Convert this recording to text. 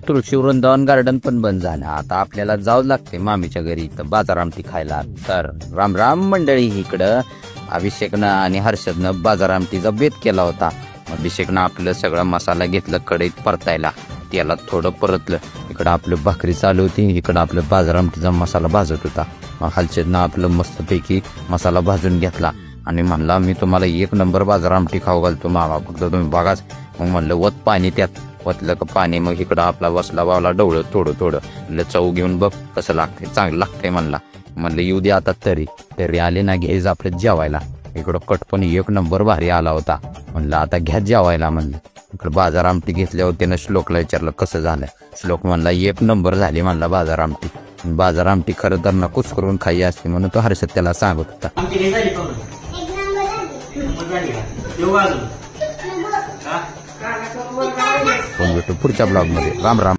तुळशी वृंदावन गार्डन पण बंद झालं. आता आपल्याला जावं लागते मामीच्या घरी तर बाजार आमटी खायला. तर राम राम मंडळी. इकडं अभिषेकनं आणि हर्षदनं बाजार आमटीचा बेत केला होता. अभिषेकनं आपलं सगळा मसाला घेतलं कढईत परतायला, त्याला थोडं परतलं. इकडं आपलं भाकरी चालू होती, इकडं आपलं बाजार आमटीचा मसाला भाजत होता. हर्षदनं आपलं मस्तपैकी मसाला भाजून घेतला आणि म्हणला मी तुम्हाला एक नंबर बाजार आमटी खाऊ घालतो मामा, फक्त तुम्ही बघाच. मग म्हणलं वत पाणी, त्यात वतलं का पाणी. मग इकडं आपला वसला बावला डवळं थोडं थोडं. म्हणलं चव घेऊन बघ कसं लागतंय, चांगलं लागतंय म्हणला. म्हणलं येऊ दे आता तरी आले ना घ्यायचं आपलं जेवायला. इकडं कट पण एक नंबर भारी आला होता. म्हणलं आता घ्या जेवायला म्हणलं. इकडं बाजार आमटी घेतल्यावर त्यानं श्लोकला विचारलं कसं झालं. श्लोक म्हणला एक नंबर झाली म्हणला बाजार आमटी. बाजार आमटी खरं तर ना कुस करून खाई असते म्हणून तो हर्षद त्याला सांगत होता. पुढच्या ब्लॉग मध्ये. राम राम.